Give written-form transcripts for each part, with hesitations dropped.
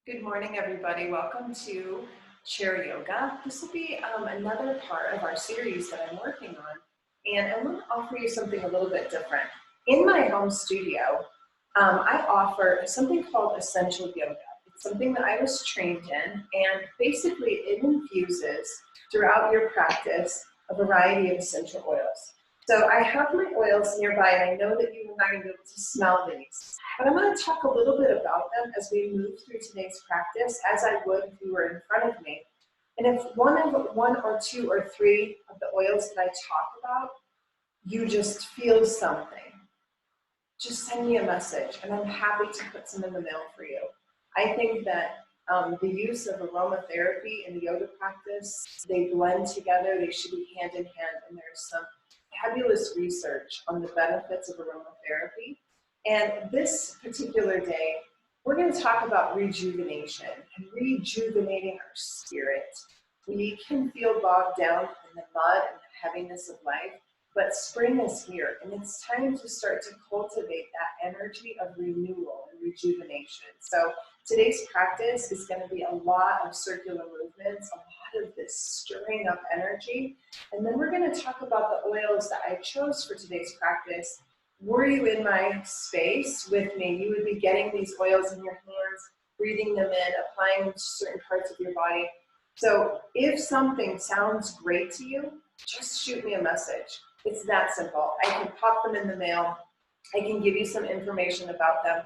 Good morning, everybody. Welcome to Chair Yoga. This will be another part of our series that I'm working on, and I want to offer you something a little bit different. In my home studio, I offer something called essential yoga. It's something that I was trained in, and basically it infuses throughout your practice a variety of essential oils. So I have my oils nearby, and I know that you are not going to be able to smell these, but I'm going to talk a little bit about them as we move through today's practice, as I would if you were in front of me. And if one or two or three of the oils that I talk about, you just feel something, just send me a message, and I'm happy to put some in the mail for you. I think that the use of aromatherapy in the yoga practice, they blend together, they should be hand in hand, and there's some fabulous research on the benefits of aromatherapy. And this particular day, we're going to talk about rejuvenation and rejuvenating our spirit. We can feel bogged down in the mud and the heaviness of life, but spring is here, and it's time to start to cultivate that energy of renewal and rejuvenation. So today's practice is going to be a lot of circular movements, a lot of this stirring up energy, and then we're going to talk about the oils that I chose for today's practice. Were you in my space with me, you would be getting these oils in your hands, breathing them in, applying them to certain parts of your body. So if something sounds great to you, just shoot me a message. It's that simple. I can pop them in the mail. I can give you some information about them,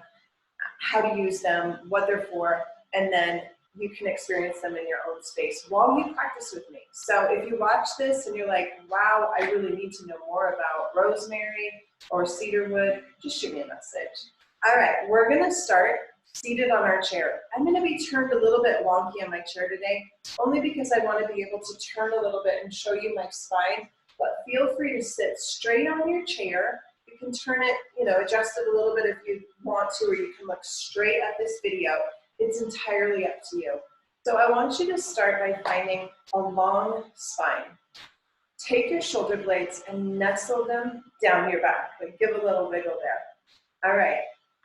how to use them, what they're for, and then you can experience them in your own space while you practice with me. So if you watch this and you're like, wow, I really need to know more about rosemary or cedarwood, just shoot me a message. All right, we're gonna start seated on our chair. I'm gonna be turned a little bit wonky on my chair today, only because I wanna be able to turn a little bit and show you my spine, but feel free to sit straight on your chair. You can turn it, adjust it a little bit if you want to, or you can look straight at this video. It's entirely up to you. So I want you to start by finding a long spine. Take your shoulder blades and nestle them down your back. Like give a little wiggle there. All right.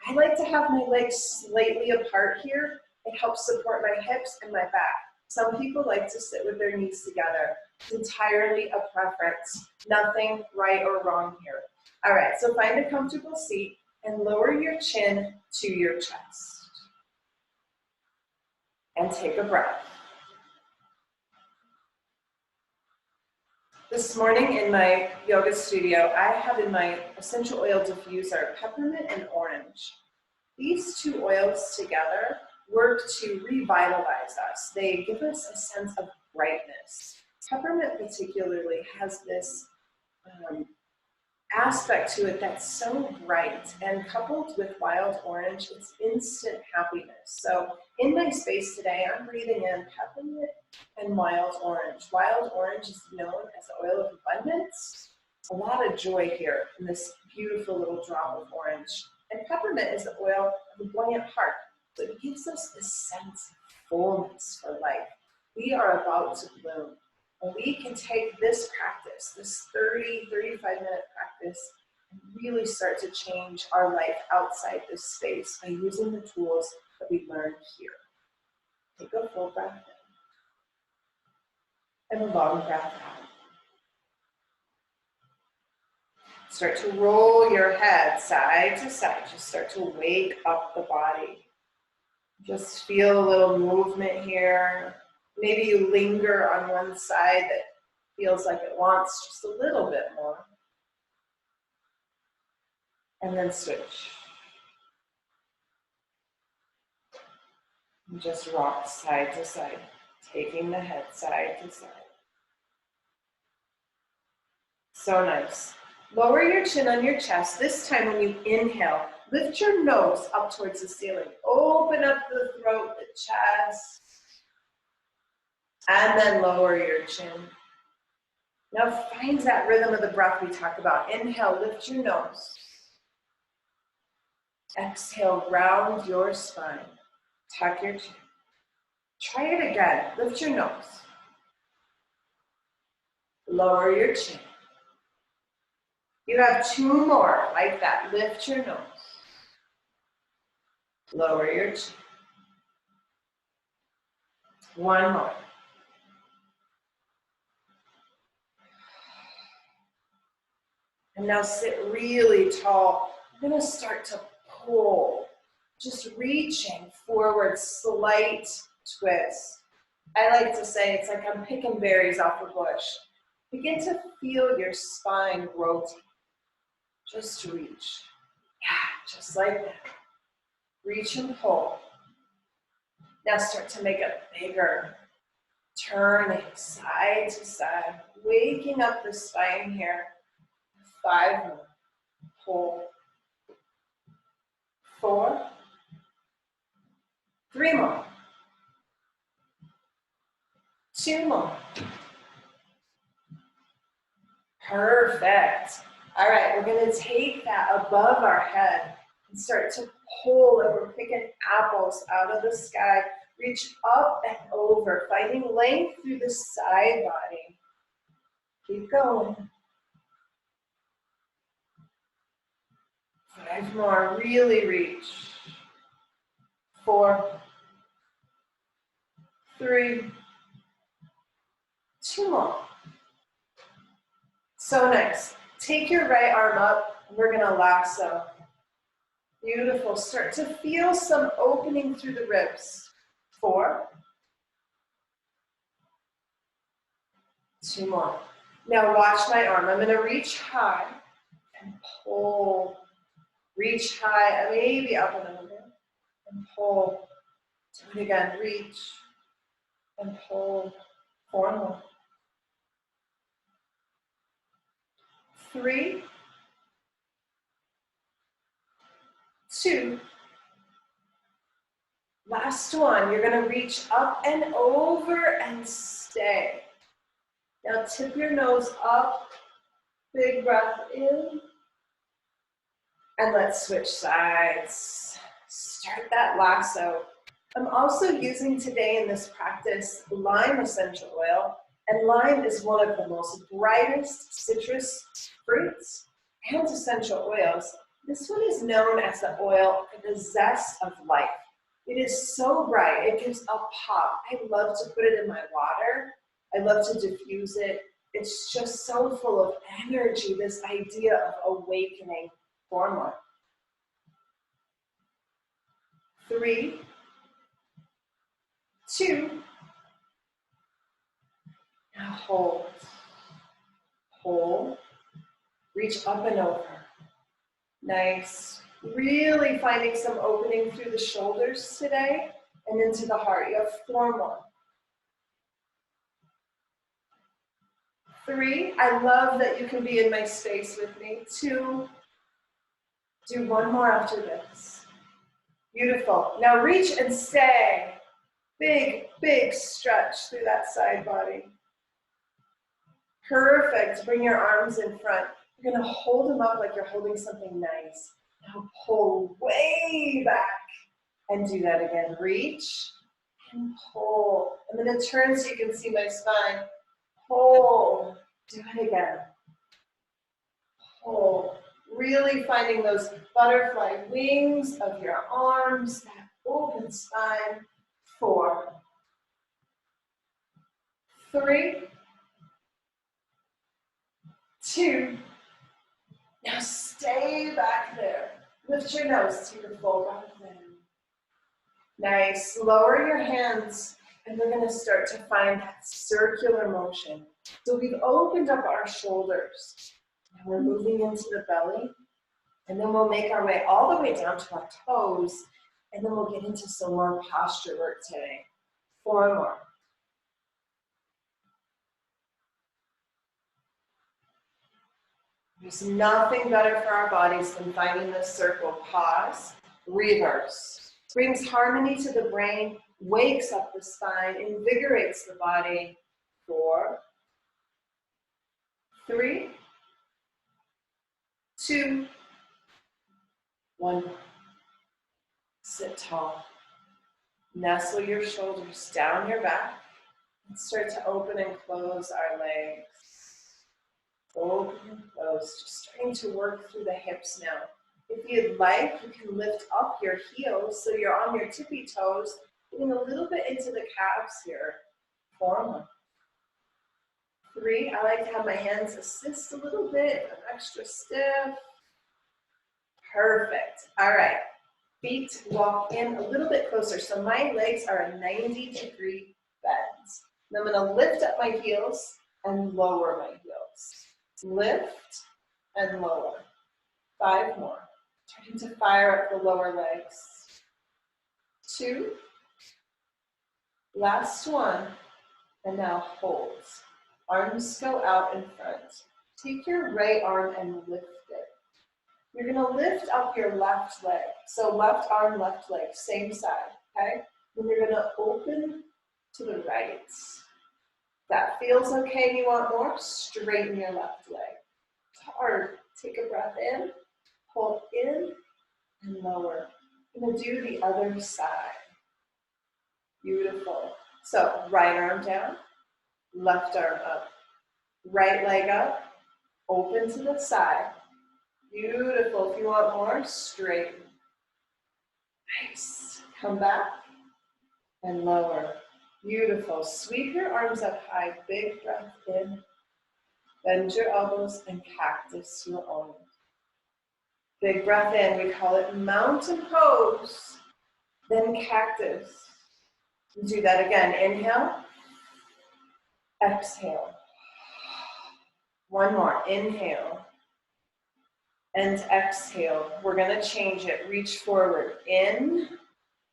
I like to have my legs slightly apart here. It helps support my hips and my back. Some people like to sit with their knees together. It's entirely a preference. Nothing right or wrong here. All right, so find a comfortable seat and lower your chin to your chest. And take a breath. This morning in my yoga studio, I have in my essential oil diffuser peppermint and orange. These two oils together work to revitalize us. They give us a sense of brightness. Peppermint particularly has this aspect to it that's so bright, and coupled with wild orange, it's instant happiness. So in my space today, I'm breathing in peppermint and wild orange. Wild orange is known as the oil of abundance. A lot of joy here in this beautiful little drop of orange. And peppermint is the oil of a buoyant heart. So it gives us this sense of fullness for life. We are about to bloom. And we can take this practice, this 35-minute practice, and really start to change our life outside this space by using the tools that we learned here. Take a full breath in and a long breath out. Start to roll your head side to side. Just start to wake up the body. Just feel a little movement here. Maybe you linger on one side that feels like it wants just a little bit more. And then switch. And just rock side to side, taking the head side to side. So nice. Lower your chin on your chest. This time when you inhale, lift your nose up towards the ceiling. Open up the throat, the chest. And then lower your chin. Now find that rhythm of the breath we talked about. Inhale, lift your nose. Exhale, round your spine. Tuck your chin. Try it again. Lift your nose. Lower your chin. You have two more like that. Lift your nose. Lower your chin. One more. And now sit really tall. We're gonna start to pull, just reaching forward, slight twist. I like to say it's like I'm picking berries off a bush. Begin to feel your spine rotate. Just reach. Yeah, just like that. Reach and pull. Now start to make it bigger. Turning side to side, waking up the spine here. 5 more. Pull. 4. 3 more. 2 more. Perfect. All right, we're gonna take that above our head and start to pull, and we're picking apples out of the sky. Reach up and over, finding length through the side body. Keep going. 5 more, really reach. 4, 3, 2 more. So nice. Take your right arm up, and we're gonna lasso. Beautiful. Start to feel some opening through the ribs. 4, 2 more. Now watch my arm. I'm gonna reach high and pull. Reach high, maybe up a little bit, and pull. Do it again. Reach and pull. 4 more. 3, 2. Last one. You're gonna reach up and over and stay. Now tip your nose up. Big breath in. And let's switch sides. Start that lasso. I'm also using today in this practice lime essential oil. And lime is one of the most brightest citrus fruits and essential oils. This one is known as the oil for the zest of life. It is so bright, it gives a pop. I love to put it in my water. I love to diffuse it. It's just so full of energy, this idea of awakening. 4 more. 3, 2. Now hold. Hold. Reach up and over. Nice. Really finding some opening through the shoulders today and into the heart. You have 4 more. 3. I love that you can be in my space with me. 2. Do 1 more after this. Beautiful. Now reach and stay. Big, big stretch through that side body. Perfect. Bring your arms in front. You're going to hold them up like you're holding something nice. Now pull way back and do that again. Reach and pull. I'm going to turn so you can see my spine. Pull. Do it again. Pull. Really finding those butterfly wings of your arms, that open spine. 4, 3, 2. Now stay back there. Lift your nose to your full breath in. Nice. Lower your hands, and we're going to start to find that circular motion. So we've opened up our shoulders. And we're moving into the belly. And then we'll make our way all the way down to our toes. And then we'll get into some more posture work today. 4 more. There's nothing better for our bodies than finding this circle. Pause, reverse. Brings harmony to the brain, wakes up the spine, invigorates the body. 4, 3, 2, 1. Sit tall. Nestle your shoulders down your back and start to open and close our legs. Open and close, just starting to work through the hips now. If you'd like, you can lift up your heels so you're on your tippy toes Getting a little bit into the calves here. 4 more. 3, I like to have my hands assist a little bit, I'm extra stiff. Perfect. All right. Feet walk in a little bit closer. So my legs are a 90-degree bends. And I'm going to lift up my heels and lower my heels. Lift and lower. 5 more. Starting to fire up the lower legs. 2. Last 1. And now hold. Arms go out in front. Take your right arm and lift it. You're going to lift up your left leg. So left arm, left leg, same side, okay? Then you're going to open to the right. If that feels okay and you want more, straighten your left leg. It's hard. Take a breath in, hold in, and lower. I'm going to do the other side. Beautiful. So right arm down, left arm up. Right leg up, open to the side. Beautiful. If you want more, straighten. Nice. Come back and lower. Beautiful. Sweep your arms up high. Big breath in. Bend your elbows and cactus your arms. Big breath in. We call it mountain pose. Then cactus. Do that again. Inhale. Exhale. 1 more. Inhale. And exhale. We're going to change it. Reach forward. In.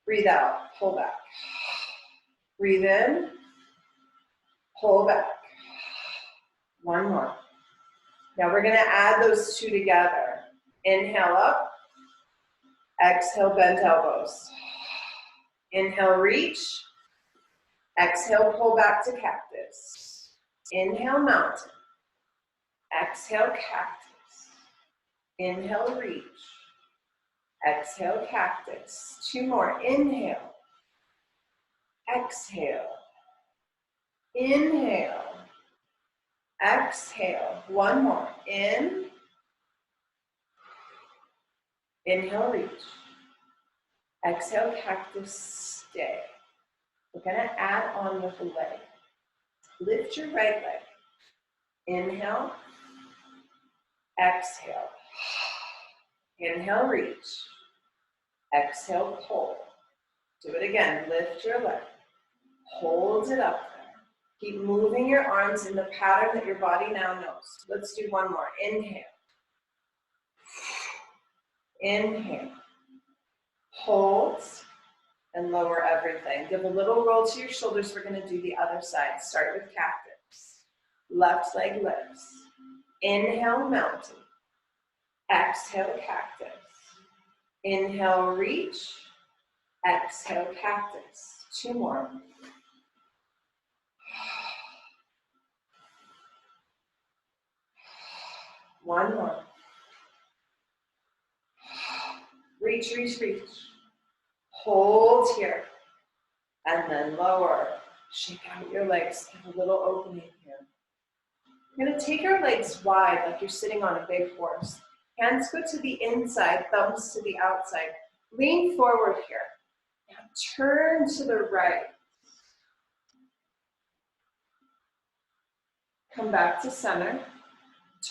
Breathe out. Pull back. Breathe in. Pull back. 1 more. Now we're going to add those 2 together. Inhale up. Exhale, bend elbows. Inhale, reach. Exhale, pull back to cactus. Inhale, mountain. Exhale, cactus. Inhale, reach. Exhale, cactus. 2 more. Inhale. Exhale. Inhale. Exhale. 1 more. In. Inhale, reach. Exhale, cactus, stay. We're going to add on with the leg. Lift your right leg. Inhale. Exhale. Inhale, reach. Exhale, pull. Do it again. Lift your leg. Hold it up there. Keep moving your arms in the pattern that your body now knows. Let's do 1 more. Inhale. Inhale. Hold and lower everything. Give a little roll to your shoulders. We're going to do the other side. Start with cactus. Left leg lifts. Inhale, mountain. Exhale, cactus. Inhale, reach. Exhale, cactus. 2 more. One more. Reach, reach, reach. Hold here. And then lower. Shake out your legs. Give a little opening here. We're going to take our legs wide like you're sitting on a big horse. Hands go to the inside, thumbs to the outside. Lean forward here. Now turn to the right. Come back to center.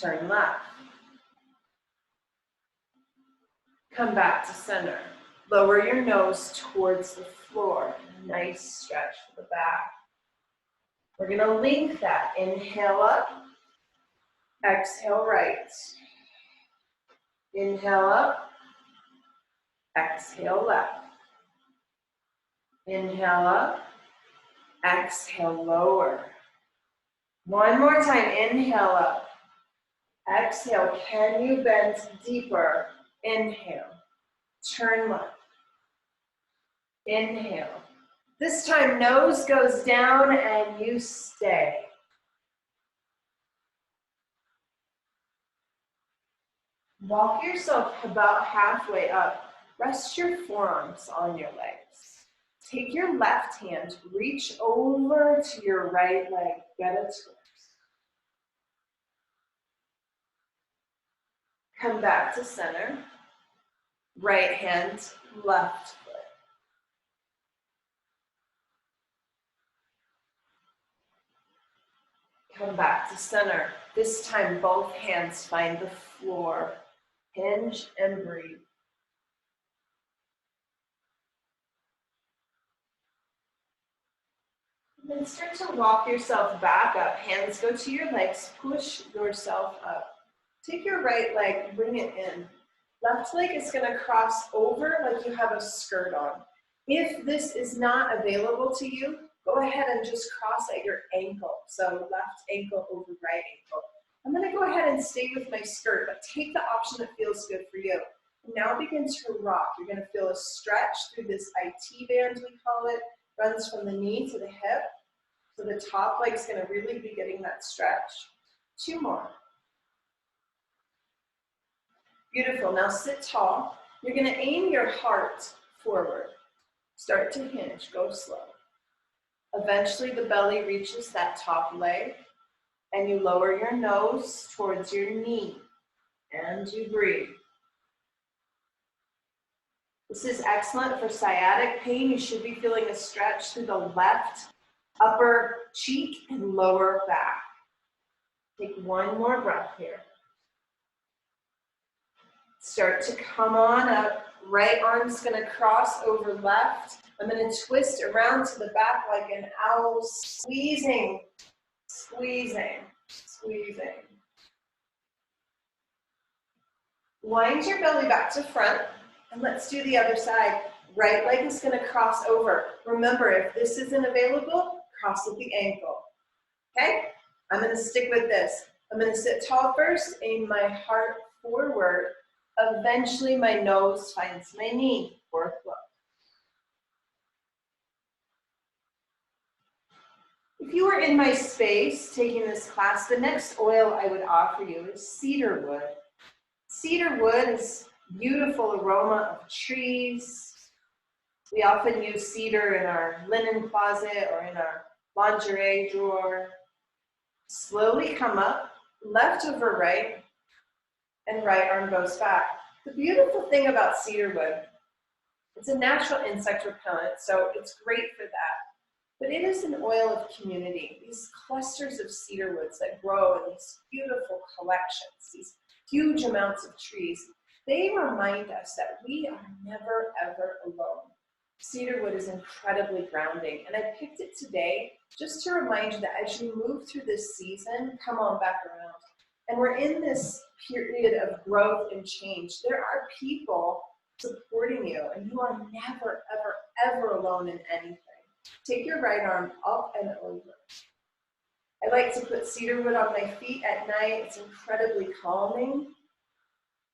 Turn left. Come back to center. Lower your nose towards the floor. Nice stretch for the back. We're going to link that. Inhale up. Exhale right. Inhale up. Exhale left. Inhale up. Exhale lower. 1 more time. Inhale up. Exhale. Can you bend deeper? Inhale. Turn left. Inhale. This time nose goes down and you stay. Walk yourself about halfway up. Rest your forearms on your legs. Take your left hand, reach over to your right leg. Get a twist. Come back to center. Right hand, left foot. Come back to center. This time, both hands find the floor. Hinge and breathe. And then start to walk yourself back up. Hands go to your legs. Push yourself up. Take your right leg, bring it in. Left leg is going to cross over like you have a skirt on. If this is not available to you, go ahead and just cross at your ankle. So left ankle over right ankle. I'm going to go ahead and stay with my skirt, but take the option that feels good for you. Now begin to rock. You're going to feel a stretch through this IT band, we call it. Runs from the knee to the hip. So the top leg's going to really be getting that stretch. 2 more. Beautiful. Now sit tall. You're going to aim your heart forward. Start to hinge. Go slow. Eventually the belly reaches that top leg, and you lower your nose towards your knee, and you breathe. This is excellent for sciatic pain. You should be feeling a stretch through the left upper cheek and lower back. Take 1 more breath here. Start to come on up. Right arm's going to cross over left. I'm going to twist around to the back like an owl, squeezing, squeezing, squeezing. Wind your belly back to front, and let's do the other side. Right leg is going to cross over. Remember, if this isn't available, cross at the ankle. Okay? I'm going to stick with this. I'm going to sit tall first, aim my heart forward. Eventually, my nose finds my knee. 4th look. If you were in my space taking this class, the next oil I would offer you is cedar wood. Cedar wood is beautiful aroma of trees. We often use cedar in our linen closet or in our lingerie drawer. Slowly come up, left over right, and right arm goes back. The beautiful thing about cedar wood, it's a natural insect repellent, so it's great for that. But it is an oil of community. These clusters of cedar woods that grow in these beautiful collections, these huge amounts of trees, they remind us that we are never, ever alone. Cedar wood is incredibly grounding, and I picked it today just to remind you that as you move through this season, come on back around. And we're in this period of growth and change. There are people supporting you, and you are never, ever, ever alone in anything. Take your right arm up and over. I like to put cedar wood on my feet at night. It's incredibly calming.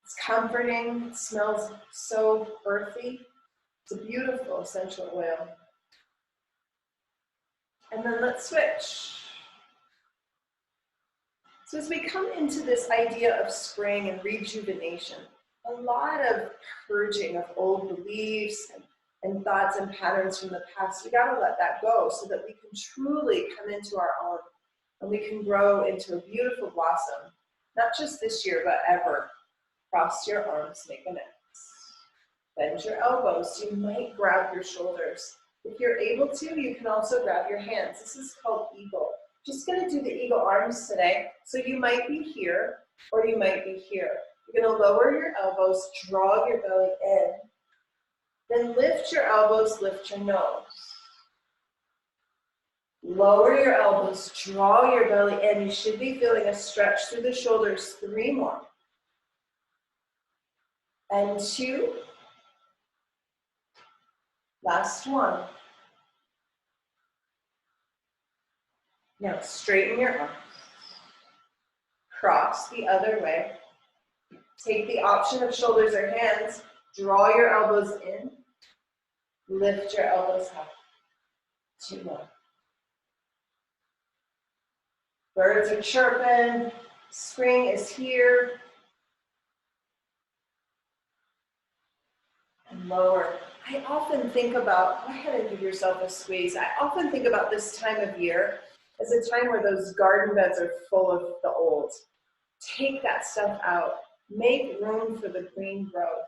It's comforting. It smells so earthy. It's a beautiful essential oil. And then let's switch. So as we come into this idea of spring and rejuvenation, a lot of purging of old beliefs and thoughts and patterns from the past, we gotta let that go so that we can truly come into our own and we can grow into a beautiful blossom, not just this year, but ever. Cross your arms, make an X. Bend your elbows. You might grab your shoulders. If you're able to, you can also grab your hands. This is called eagle. Just gonna do the eagle arms today. So you might be here or you might be here. You're gonna lower your elbows, draw your belly in. Then lift your elbows, lift your nose. Lower your elbows, draw your belly in. You should be feeling a stretch through the shoulders. 3 more. And 2. Last 1. Now straighten your arms. Cross the other way. Take the option of shoulders or hands. Draw your elbows in. Lift your elbows up. 2 more. Birds are chirping. Spring is here. And lower. I often think about, go ahead and give yourself a squeeze. I often think about this time of year as a time where those garden beds are full of the old. Take that stuff out. Make room for the green growth.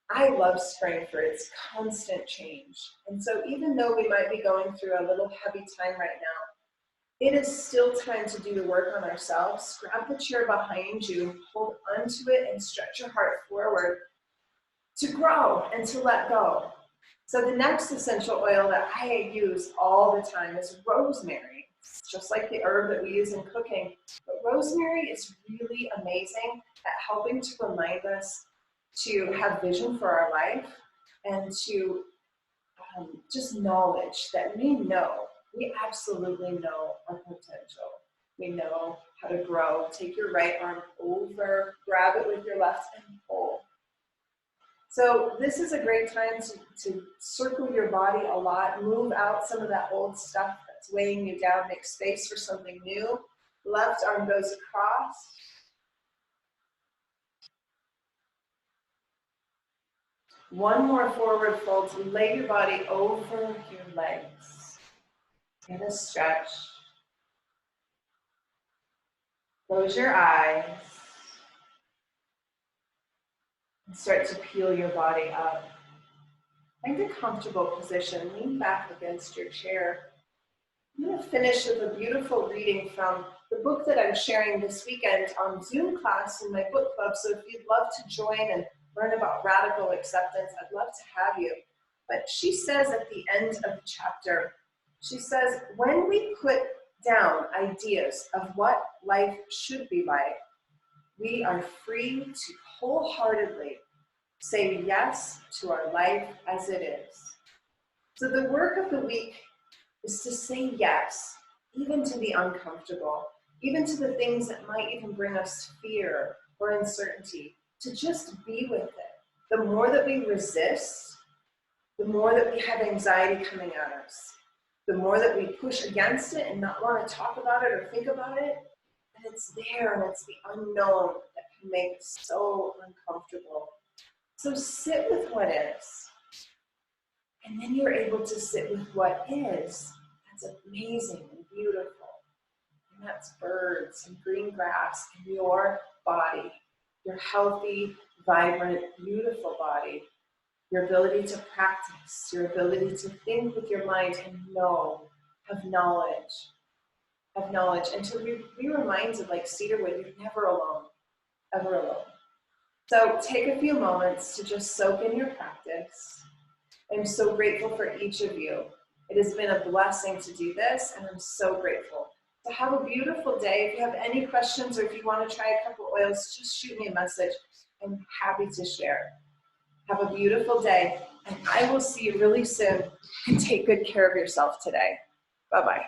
I love spring for its constant change. And so even though we might be going through a little heavy time right now, it is still time to do the work on ourselves. Grab the chair behind you, hold onto it, and stretch your heart forward to grow and to let go. So the next essential oil that I use all the time is rosemary. It's just like the herb that we use in cooking. But rosemary is really amazing at helping to remind us to have vision for our life and to just knowledge that we absolutely know our potential. We know how to grow. Take your right arm over, grab it with your left, and pull. So this is a great time to circle your body a lot, move out some of that old stuff that's weighing you down, make space for something new. Left arm goes across. One more forward fold to lay your body over your legs. Get a stretch. Close your eyes. And start to peel your body up. Find a comfortable position. Lean back against your chair. I'm going to finish with a beautiful reading from the book that I'm sharing this weekend on Zoom class in my book club. So if you'd love to join and learn about radical acceptance, I'd love to have you. But she says at the end of the chapter, she says, when we put down ideas of what life should be like, we are free to wholeheartedly say yes to our life as it is. So the work of the week is to say yes, even to the uncomfortable, even to the things that might even bring us fear or uncertainty, to just be with it. The more that we resist, the more that we have anxiety coming at us. The more that we push against it and not want to talk about it or think about it, and it's there and it's the unknown that can make it so uncomfortable. So sit with what is, and then you're able to sit with what is. That's amazing and beautiful. And that's birds and green grass and your body, your healthy, vibrant, beautiful body, your ability to practice, your ability to think with your mind and have knowledge, and to be reminded, like cedarwood, you're never alone, ever alone. So take a few moments to just soak in your practice. I'm so grateful for each of you. It has been a blessing to do this, and I'm so grateful. So have a beautiful day. If you have any questions or if you want to try a couple oils, just shoot me a message. I'm happy to share. Have a beautiful day, and I will see you really soon. And take good care of yourself today. Bye-bye.